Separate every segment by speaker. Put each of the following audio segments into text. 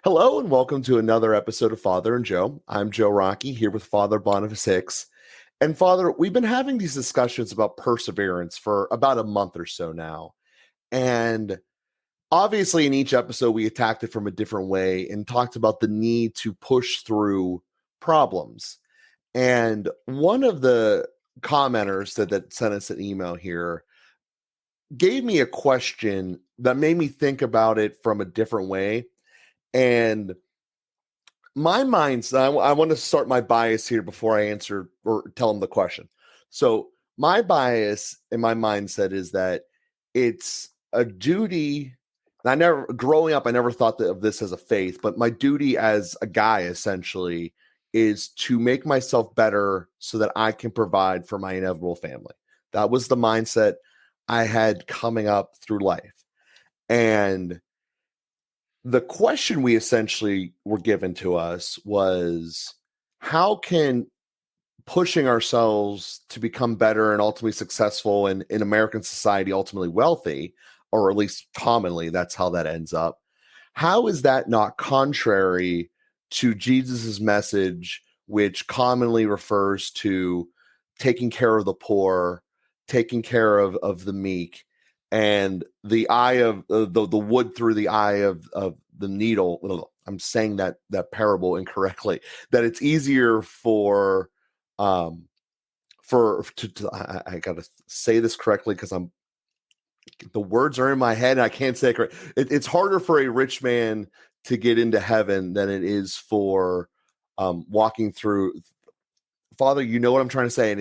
Speaker 1: Hello and welcome to another episode of Father and Joe. I'm Joe Rocky here with Father Boniface Hicks. And Father, we've been having these discussions about perseverance for about a month or so now. And obviously, in each episode, we attacked it from a different way and talked about the need to push through problems. And one of the commenters that sent us an email here gave me a question that made me think about it from a different way. And my mind's, I want to start my bias here before I answer or tell him the question. So my bias and my mindset is that it's a duty. Growing up, I never thought of this as a faith, but my duty as a guy essentially is to make myself better so that I can provide for my inevitable family. That was the mindset I had coming up through life. And the question we essentially were given to us was, how can pushing ourselves to become better and ultimately successful and in American society, ultimately wealthy, or at least commonly, that's how that ends up. How is that not contrary to Jesus's message, which commonly refers to taking care of the poor, taking care of the meek, and the eye of the wood through the eye of the needle? I'm saying that parable incorrectly. That it's easier I gotta say this correctly because the words are in my head and I can't say it correct. It's harder for a rich man to get into heaven than it is for walking through. Father, you know what I'm trying to say, and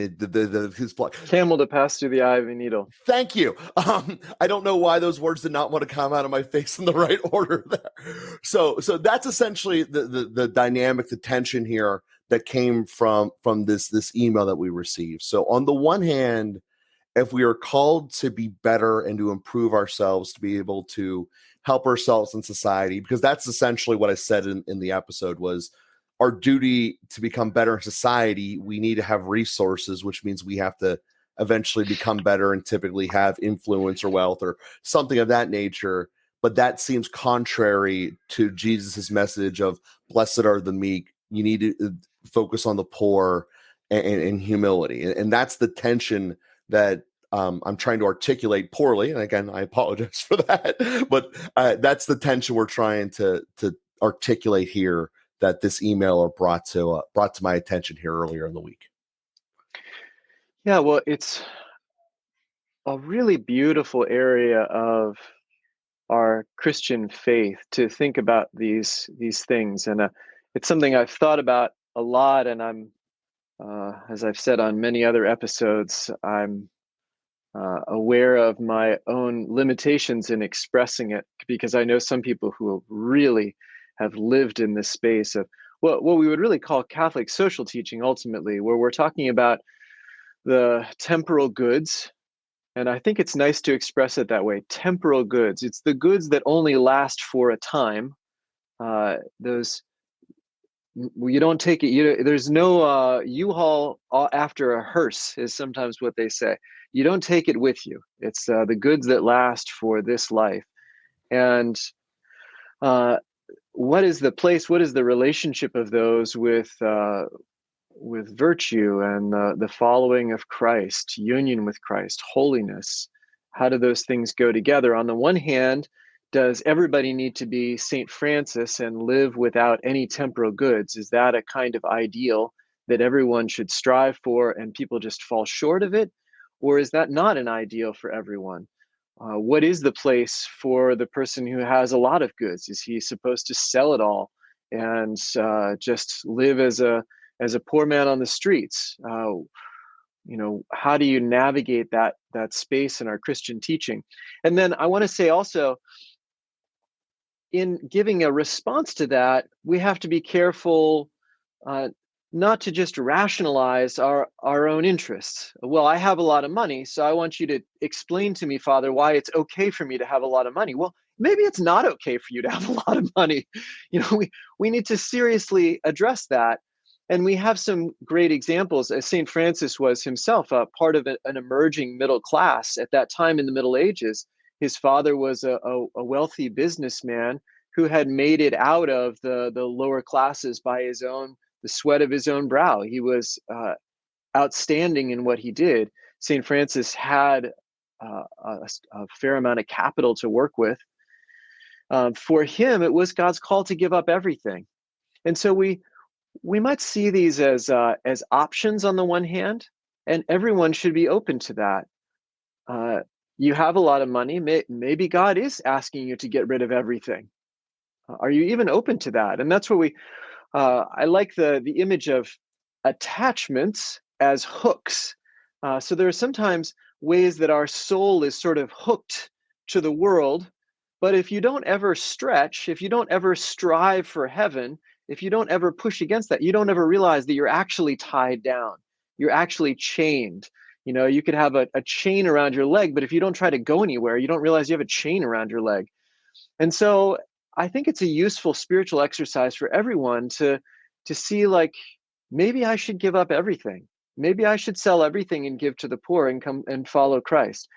Speaker 1: his blood.
Speaker 2: Camel to pass through the eye of a needle.
Speaker 1: Thank you. I don't know why those words did not want to come out of my face in the right order there. So that's essentially the dynamic, the tension here that came from this email that we received. So on the one hand, if we are called to be better and to improve ourselves, to be able to help ourselves in society, because that's essentially what I said in the episode was, our duty to become better in society, we need to have resources, which means we have to eventually become better and typically have influence or wealth or something of that nature. But that seems contrary to Jesus's message of blessed are the meek. You need to focus on the poor and humility. And that's the tension that I'm trying to articulate poorly. And again, I apologize for that. But that's the tension we're trying to articulate here, that this emailer brought to my attention here earlier in the week.
Speaker 2: Yeah, well, it's a really beautiful area of our Christian faith to think about these things, and it's something I've thought about a lot. And I'm, as I've said on many other episodes, I'm aware of my own limitations in expressing it, because I know some people who really have lived in this space of what we would really call Catholic social teaching, ultimately, where we're talking about the temporal goods. And I think it's nice to express it that way. Temporal goods. It's the goods that only last for a time. Those, you don't take it. There's no U-Haul after a hearse, is sometimes what they say. You don't take it with you. It's the goods that last for this life. And what is the place? What is the relationship of those with virtue and the following of Christ, union with Christ, holiness? How do those things go together? On the one hand, does everybody need to be St. Francis and live without any temporal goods? Is that a kind of ideal that everyone should strive for and people just fall short of it? Or is that not an ideal for everyone? What is the place for the person who has a lot of goods? Is he supposed to sell it all and just live as a poor man on the streets? How do you navigate that space in our Christian teaching? And then I want to say also, in giving a response to that, we have to be careful not to just rationalize our own interests. Well, I have a lot of money, so I want you to explain to me, Father, why it's okay for me to have a lot of money. Well, maybe it's not okay for you to have a lot of money. We need to seriously address that. And we have some great examples. St. Francis was himself a part of an emerging middle class at that time in the Middle Ages. His father was a wealthy businessman who had made it out of the lower classes by the sweat of his own brow. He was outstanding in what he did. St. Francis had a fair amount of capital to work with. For him, it was God's call to give up everything. And so we might see these as options on the one hand, and everyone should be open to that. You have a lot of money. Maybe God is asking you to get rid of everything. Are you even open to that? And that's where I like the image of attachments as hooks. So there are sometimes ways that our soul is sort of hooked to the world. But if you don't ever stretch, if you don't ever strive for heaven, if you don't ever push against that, you don't ever realize that you're actually tied down. You're actually chained. You could have a chain around your leg, but if you don't try to go anywhere, you don't realize you have a chain around your leg. And so I think it's a useful spiritual exercise for everyone to see, like, maybe I should give up everything. Maybe I should sell everything and give to the poor and come and follow Christ.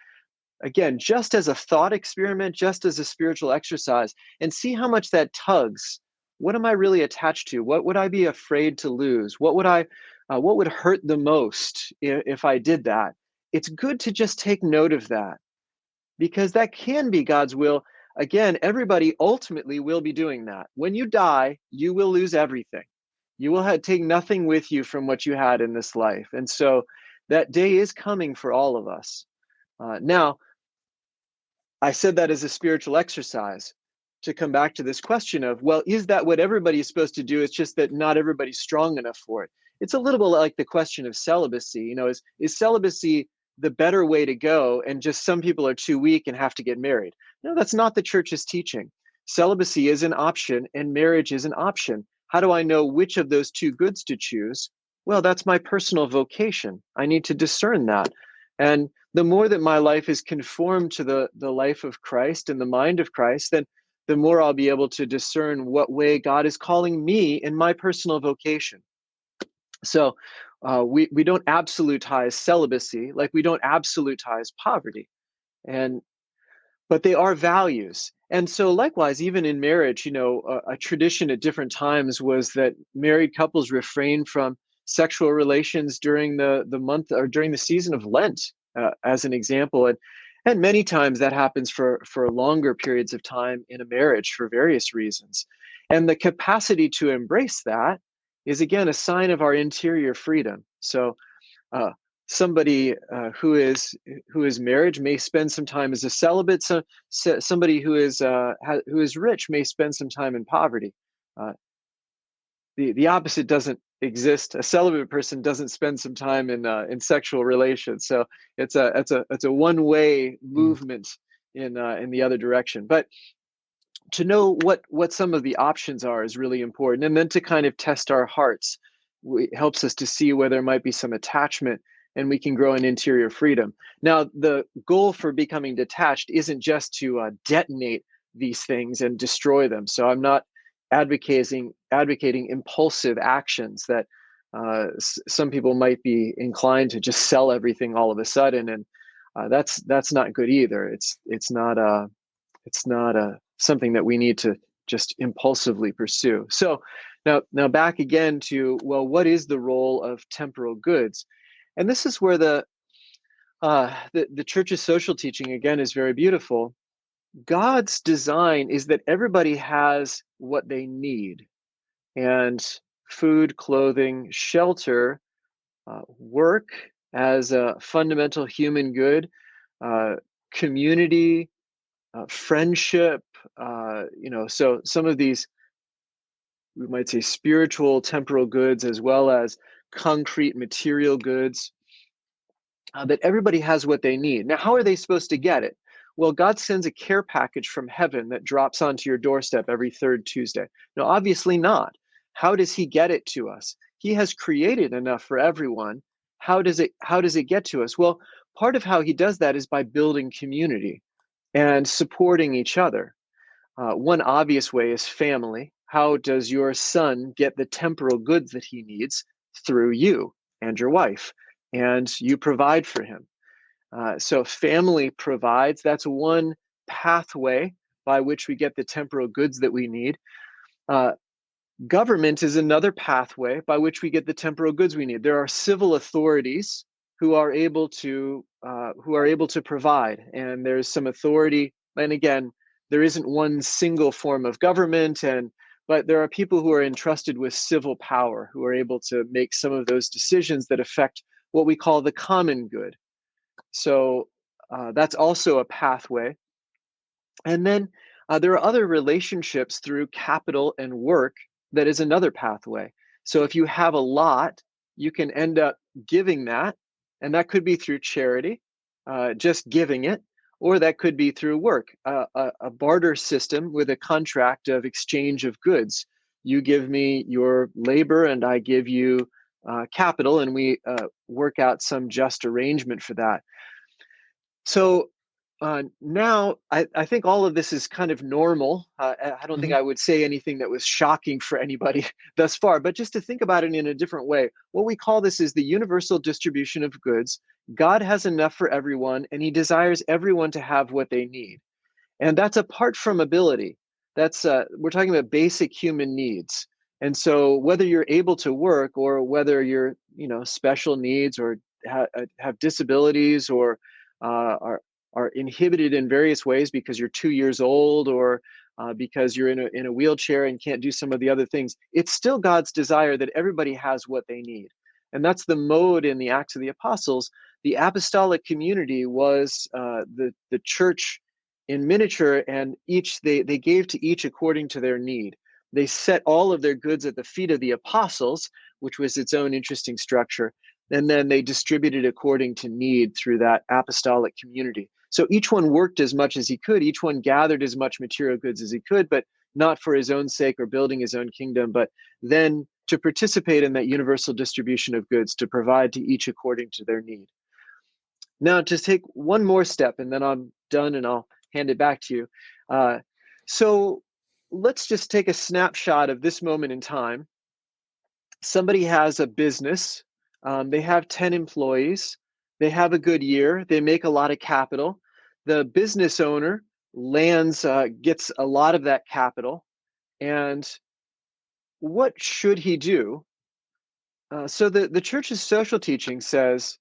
Speaker 2: Again, just as a thought experiment, just as a spiritual exercise, and see how much that tugs. What am I really attached to? What would I be afraid to lose? What would hurt the most if I did that? It's good to just take note of that, because that can be God's will. Again, everybody ultimately will be doing that. When you die, you will lose everything. You will take nothing with you from what you had in this life. And so that day is coming for all of us. Now, I said that as a spiritual exercise to come back to this question of, well, is that what everybody is supposed to do? It's just that not everybody's strong enough for it. It's a little bit like the question of celibacy. Is celibacy the better way to go, and just some people are too weak and have to get married? No, that's not the church's teaching. Celibacy is an option and marriage is an option. How do I know which of those two goods to choose? Well, that's my personal vocation. I need to discern that. And the more that my life is conformed to the life of Christ and the mind of Christ, then the more I'll be able to discern what way God is calling me in my personal vocation. So we don't absolutize celibacy, like we don't absolutize poverty, but they are values. And so likewise, even in marriage, a tradition at different times was that married couples refrain from sexual relations during the month or during the season of Lent, as an example. And many times that happens for longer periods of time in a marriage for various reasons. And the capacity to embrace that is, again, a sign of our interior freedom. So somebody who is married may spend some time as a celibate. So somebody who is rich may spend some time in poverty. The opposite doesn't exist. A celibate person doesn't spend some time in sexual relations. So it's a one-way movement in the other direction. But to know what some of the options are is really important, and then to kind of test our hearts helps us to see where there might be some attachment, and we can grow in interior freedom. Now, the goal for becoming detached isn't just to detonate these things and destroy them. So I'm not advocating impulsive actions that some people might be inclined to just sell everything all of a sudden, and that's not good either. It's not something that we need to just impulsively pursue. So now back again to, well, what is the role of temporal goods? And this is where the church's social teaching, again, is very beautiful. God's design is that everybody has what they need, and food, clothing, shelter, work as a fundamental human good, community, friendship, so some of these, we might say, spiritual temporal goods as well as concrete material goods, that everybody has what they need. Now, how are they supposed to get it? Well, God sends a care package from heaven that drops onto your doorstep every third Tuesday. No, obviously not. How does he get it to us? He has created enough for everyone. How does it get to us? Well, part of how he does that is by building community and supporting each other. One obvious way is family. How does your son get the temporal goods that he needs? Through you and your wife, and you provide for him. So family provides. That's one pathway by which we get the temporal goods that we need. Government is another pathway by which we get the temporal goods we need. There are civil authorities who are able to provide, and there's some authority. And again, there isn't one single form of government, but there are people who are entrusted with civil power who are able to make some of those decisions that affect what we call the common good. So that's also a pathway. And then there are other relationships through capital and work that is another pathway. So if you have a lot, you can end up giving that, and that could be through charity, just giving it, or that could be through work, a barter system with a contract of exchange of goods. You give me your labor, and I give you capital, and we work out some just arrangement for that. So now I think all of this is kind of normal. I don't think
Speaker 1: Mhm.
Speaker 2: I would say anything that was shocking for anybody thus far, but just to think about it in a different way, what we call this is the universal distribution of goods. God has enough for everyone, and he desires everyone to have what they need. And that's apart from ability. That's we're talking about basic human needs. And so whether you're able to work or whether you're, special needs or have disabilities or are inhibited in various ways because you're 2 years old or because you're in a wheelchair and can't do some of the other things, it's still God's desire that everybody has what they need. And that's the mode in the Acts of the Apostles. The apostolic community was the church in miniature, and they gave to each according to their need. They set all of their goods at the feet of the apostles, which was its own interesting structure, and then they distributed according to need through that apostolic community. So each one worked as much as he could, each one gathered as much material goods as he could, but not for his own sake or building his own kingdom, but then to participate in that universal distribution of goods, to provide to each according to their need. Now, just take one more step, and then I'm done, and I'll hand it back to you. So let's just take a snapshot of this moment in time. Somebody has a business. They have 10 employees. They have a good year. They make a lot of capital. The business owner gets a lot of that capital. And what should he do? So the church's social teaching says,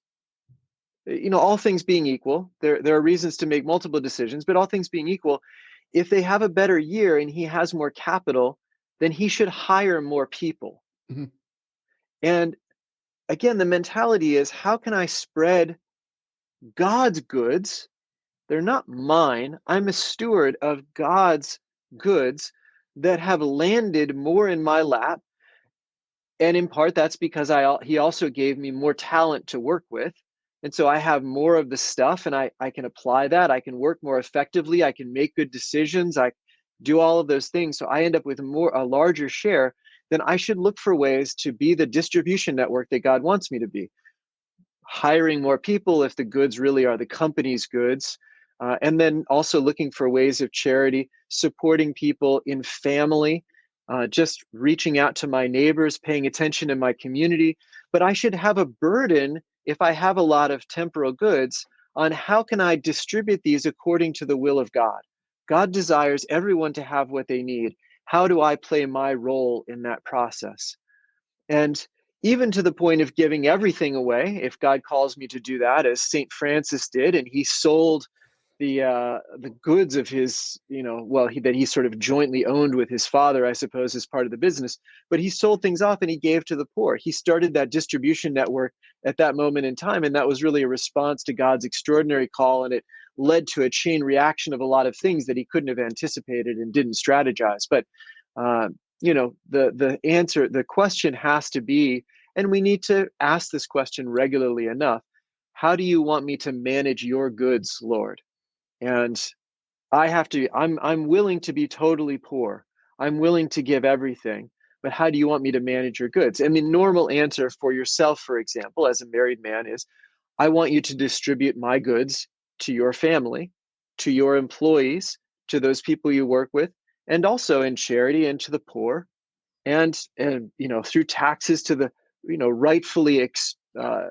Speaker 2: all things being equal, there are reasons to make multiple decisions, but all things being equal, if they have a better year and he has more capital, then he should hire more people.
Speaker 1: Mhm.
Speaker 2: And again, the mentality is, how can I spread God's goods? They're not mine. I'm a steward of God's goods that have landed more in my lap. And in part, that's because he also gave me more talent to work with. And so I have more of the stuff, and I can apply that. I can work more effectively. I can make good decisions. I do all of those things. So I end up with a larger share. Then I should look for ways to be the distribution network that God wants me to be. Hiring more people if the goods really are the company's goods. And then also looking for ways of charity, supporting people in family, just reaching out to my neighbors, paying attention in my community. But I should have a burden, if I have a lot of temporal goods, on how can I distribute these according to the will of God. God desires everyone to have what they need. How do I play my role in that process? And even to the point of giving everything away, if God calls me to do that, as St. Francis did, and he sold the goods of his, that he sort of jointly owned with his father, I suppose, as part of the business. But he sold things off and he gave to the poor. He started that distribution network at that moment in time, and that was really a response to God's extraordinary call, and it led to a chain reaction of a lot of things that he couldn't have anticipated and didn't strategize. But the question has to be, and we need to ask this question regularly enough: how do you want me to manage your goods, Lord? And I'm willing to be totally poor. I'm willing to give everything, but how do you want me to manage your goods? And the normal answer for yourself, for example, as a married man, is, I want you to distribute my goods to your family, to your employees, to those people you work with, and also in charity and to the poor, and through taxes to the rightfully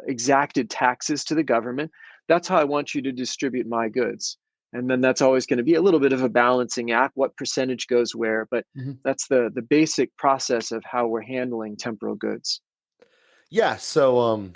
Speaker 2: exacted taxes to the government. That's how I want you to distribute my goods. And then that's always going to be a little bit of a balancing act, what percentage goes where, but
Speaker 1: Mhm.
Speaker 2: that's the basic process of how we're handling temporal goods.
Speaker 1: Yeah, so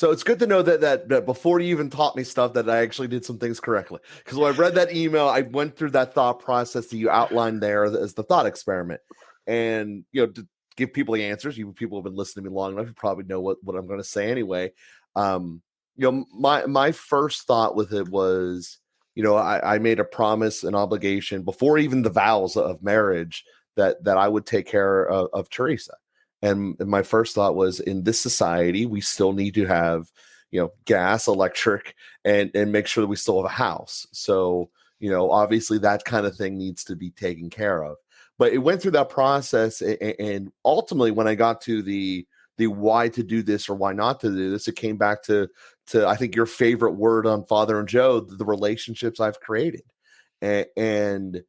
Speaker 1: it's good to know that before you even taught me stuff that I actually did some things correctly. Because when I read that email, I went through that thought process that you outlined there as the thought experiment, and to give people the answers. You people have been listening to me long enough, you probably know what I'm going to say anyway. My first thought with it was, I made a promise, an obligation before even the vows of marriage that I would take care of Teresa. And my first thought was, in this society, we still need to have, gas, electric, and make sure that we still have a house. So, obviously that kind of thing needs to be taken care of. But it went through that process, and ultimately, when I got to the why to do this or why not to do this, it came back to I think your favorite word on Father and Joe, the relationships I've created, and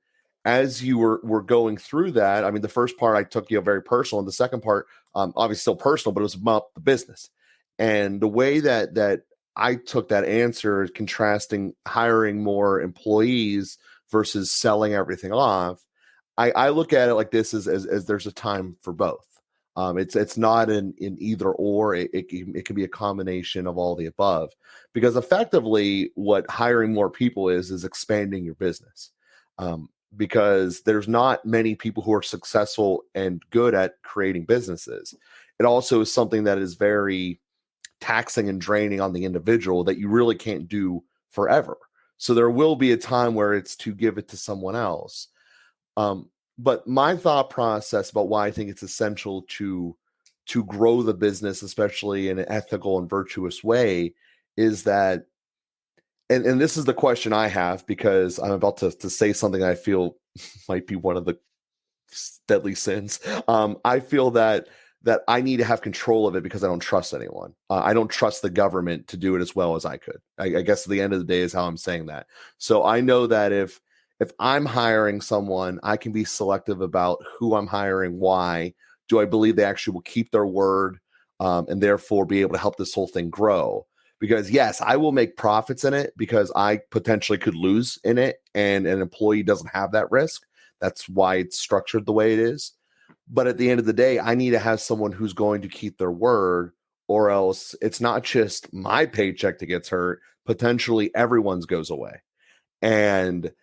Speaker 1: as you were going through that, I mean, the first part I took, very personal, and the second part, obviously still personal, but it was about the business. And the way that I took that answer, contrasting hiring more employees versus selling everything off, I look at it like this: as there's a time for both. It's not in either or. It can be a combination of all the above, because effectively, what hiring more people is expanding your business. Because there's not many people who are successful and good at creating businesses. It also is something that is very taxing and draining on the individual that you really can't do forever. So there will be a time where it's to give it to someone else. Um, but my thought process about why I think it's essential to grow the business, especially in an ethical and virtuous way, is that, and this is the question I have, because I'm about to say something I feel might be one of the deadly sins. I feel that I need to have control of it because I don't trust anyone. I don't trust the government to do it as well as I could. I guess at the end of the day is how I'm saying that. So I know that if I'm hiring someone, I can be selective about who I'm hiring. Why? Do I believe they actually will keep their word, and therefore be able to help this whole thing grow? Because yes, I will make profits in it because I potentially could lose in it, and an employee doesn't have that risk. That's why it's structured the way it is. But at the end of the day, I need to have someone who's going to keep their word, or else it's not just my paycheck that gets hurt. Potentially everyone's goes away. And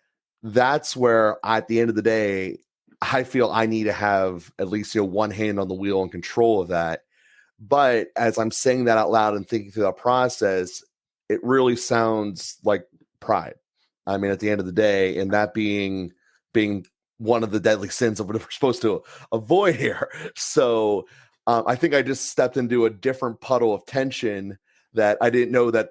Speaker 1: that's where, at the end of the day, I feel I need to have at least one hand on the wheel and control of that. But as I'm saying that out loud and thinking through that process, it really sounds like pride. I mean, at the end of the day, and that being one of the deadly sins of what we're supposed to avoid here. So I think I just stepped into a different puddle of tension that I didn't know that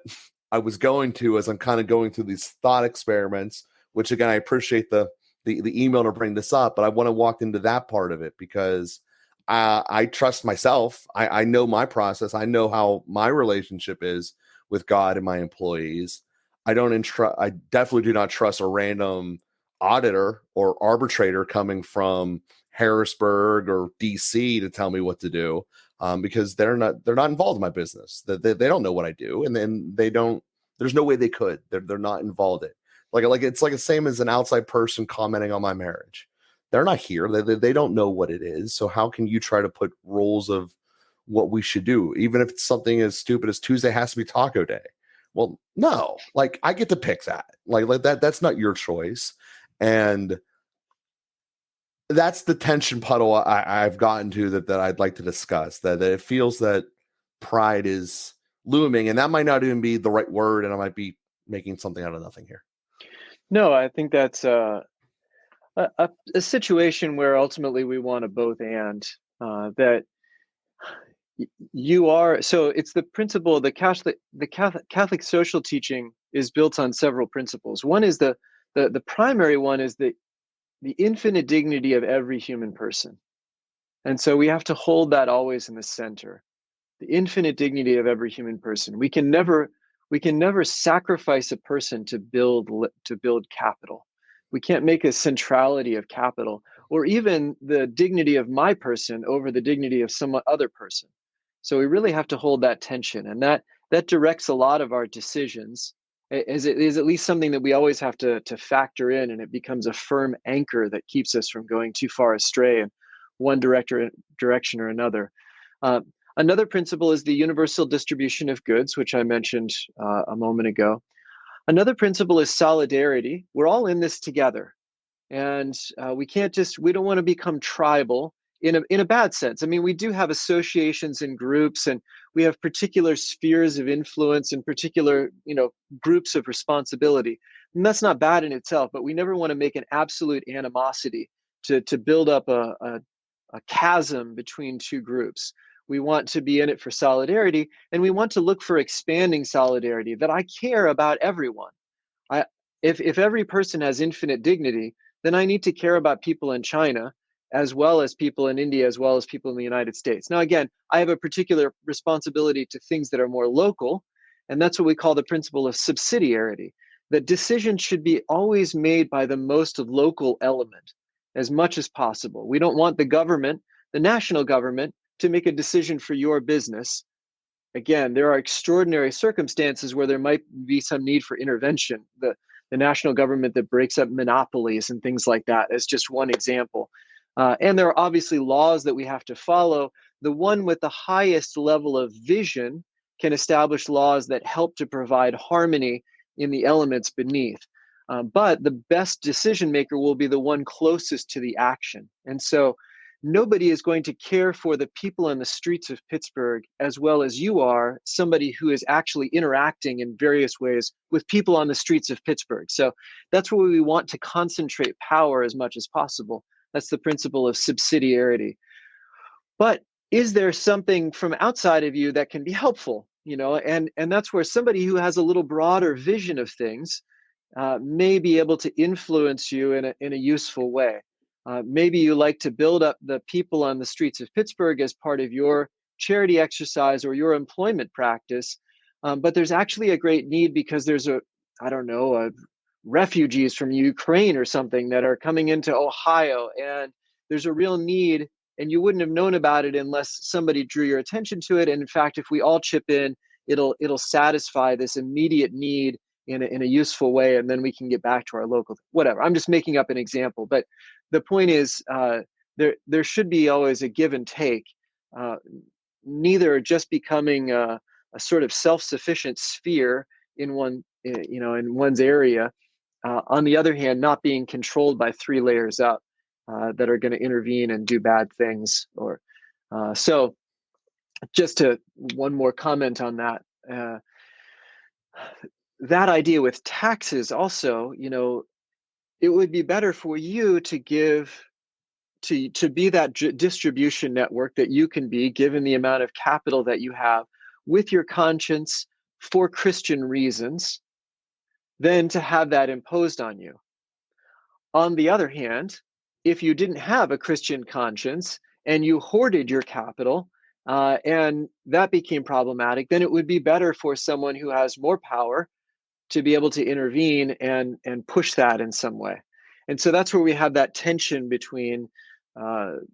Speaker 1: I was going to, as I'm kind of going through these thought experiments. Which, again, I appreciate the email to bring this up, but I want to walk into that part of it because I trust myself. I know my process. I know how my relationship is with God and my employees. I definitely do not trust a random auditor or arbitrator coming from Harrisburg or DC to tell me what to do, because they're not involved in my business. They don't know what I do, and then they don't. There's no way they could. They're not involved in. Like it's like the same as an outside person commenting on my marriage. They're not here. They don't know what it is. So how can you try to put rules of what we should do, even if it's something as stupid as Tuesday has to be taco day? Well, no, like I get to pick that. Like that. That's not your choice. And that's the tension puddle I've gotten to that I'd like to discuss. That it feels that pride is looming, and that might not even be the right word, and I might be making something out of nothing here.
Speaker 2: No, I think that's a situation where ultimately we want to both that you are. So it's the principle. The Catholic social teaching is built on several principles. One is the primary one is the infinite dignity of every human person, and so we have to hold that always in the center. The infinite dignity of every human person. We can never sacrifice a person to build capital. We can't make a centrality of capital or even the dignity of my person over the dignity of some other person. So we really have to hold that tension, and that directs a lot of our decisions. It is at least something that we always have to factor in, and it becomes a firm anchor that keeps us from going too far astray in one direction or another. Uh, Another principle is the universal distribution of goods, which I mentioned a moment ago. Another principle is solidarity. We're all in this together. And we don't want to become tribal in a bad sense. I mean, we do have associations and groups, and we have particular spheres of influence and particular, groups of responsibility. And that's not bad in itself, but we never want to make an absolute animosity to build up a chasm between two groups. We want to be in it for solidarity, and we want to look for expanding solidarity, that I care about everyone. I if every person has infinite dignity, then I need to care about people in China as well as people in India, as well as people in the United States. Now, again, I have a particular responsibility to things that are more local, and that's what we call the principle of subsidiarity. That decisions should be always made by the most local element as much as possible. We don't want the government, the national government, to make a decision for your business. Again, there are extraordinary circumstances where there might be some need for intervention. The national government that breaks up monopolies and things like that is just one example. And there are obviously laws that we have to follow. The one with the highest level of vision can establish laws that help to provide harmony in the elements beneath. But the best decision maker will be the one closest to the action. And so nobody is going to care for the people on the streets of Pittsburgh as well as you are, somebody who is actually interacting in various ways with people on the streets of Pittsburgh. So that's where we want to concentrate power as much as possible. That's the principle of subsidiarity. But is there something from outside of you that can be helpful? And that's where somebody who has a little broader vision of things may be able to influence you in a useful way. Maybe you like to build up the people on the streets of Pittsburgh as part of your charity exercise or your employment practice. But there's actually a great need because there's refugees from Ukraine or something that are coming into Ohio, and there's a real need, and you wouldn't have known about it unless somebody drew your attention to it. And in fact, if we all chip in, it'll satisfy this immediate need in a useful way, and then we can get back to our local whatever. I'm just making up an example, but the point is there should be always a give and take, neither just becoming a sort of self-sufficient sphere in one's area. On the other hand, not being controlled by three layers up that are going to intervene and do bad things. So just one more comment on that. That idea with taxes also, it would be better for you to give to be that distribution network that you can be, given the amount of capital that you have, with your conscience for Christian reasons, than to have that imposed on you. On the other hand, if you didn't have a Christian conscience and you hoarded your capital, and that became problematic, then it would be better for someone who has more power to be able to intervene and push that in some way. And so that's where we have that tension between, and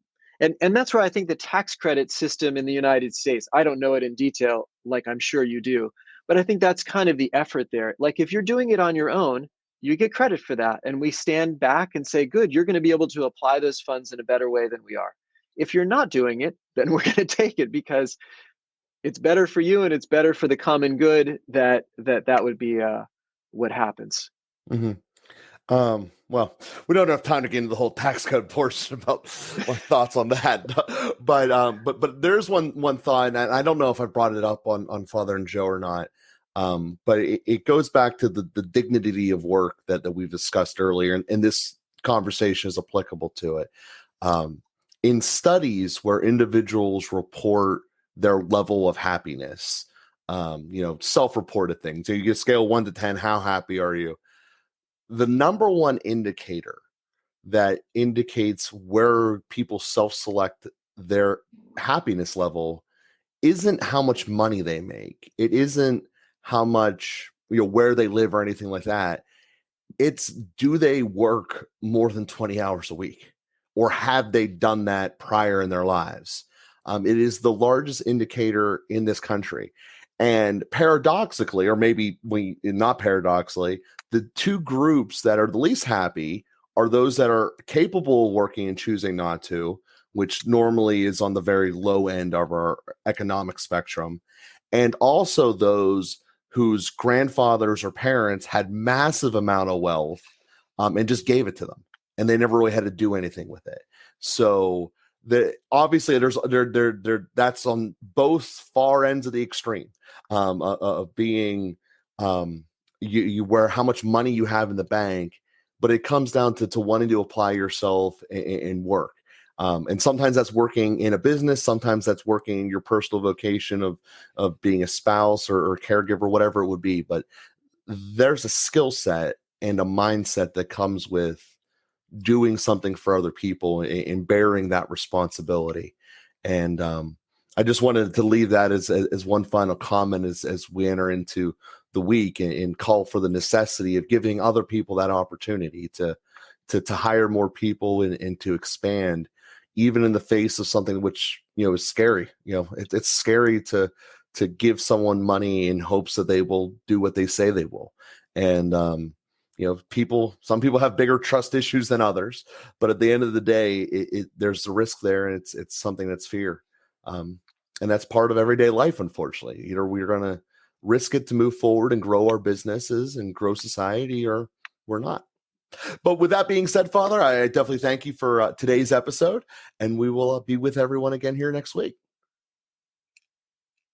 Speaker 2: that's where I think the tax credit system in the United States, I don't know it in detail, like I'm sure you do, but I think that's kind of the effort there. Like if you're doing it on your own, you get credit for that. And we stand back and say, good, you're going to be able to apply those funds in a better way than we are. If you're not doing it, then we're going to take it because it's better for you and it's better for the common good. That would be what happens.
Speaker 1: Mm-hmm. Well, we don't have time to get into the whole tax code portion about my thoughts on that, but there's one thought, and I don't know if I brought it up on Father and Joe or not. But it goes back to the dignity of work that we've discussed earlier, and this conversation is applicable to it. In studies where individuals report their level of happiness, self-reported things. So you get scale 1 to 10, how happy are you? The number one indicator that indicates where people self-select their happiness level isn't how much money they make. It isn't how much, where they live or anything like that. It's, do they work more than 20 hours a week, or have they done that prior in their lives? It is the largest indicator in this country. And paradoxically, or maybe not paradoxically, the two groups that are the least happy are those that are capable of working and choosing not to, which normally is on the very low end of our economic spectrum, and also those whose grandfathers or parents had massive amount of wealth, and just gave it to them, and they never really had to do anything with it. So obviously that's on both far ends of the extreme, of being, you where how much money you have in the bank, but it comes down to wanting to apply yourself in work. And sometimes that's working in a business. Sometimes that's working in your personal vocation of being a spouse or caregiver, whatever it would be. But there's a skill set and a mindset that comes with doing something for other people and bearing that responsibility. And I just wanted to leave that as one final comment as we enter into the week, and call for the necessity of giving other people that opportunity to hire more people and to expand, even in the face of something which, is scary. It's scary to give someone money in hopes that they will do what they say they will. And some people have bigger trust issues than others, but at the end of the day, there's the risk there, and it's something that's fear. And that's part of everyday life, unfortunately. Either we're going to risk it to move forward and grow our businesses and grow society, or we're not. But with that being said, Father, I definitely thank you for today's episode, and we will be with everyone again here next week.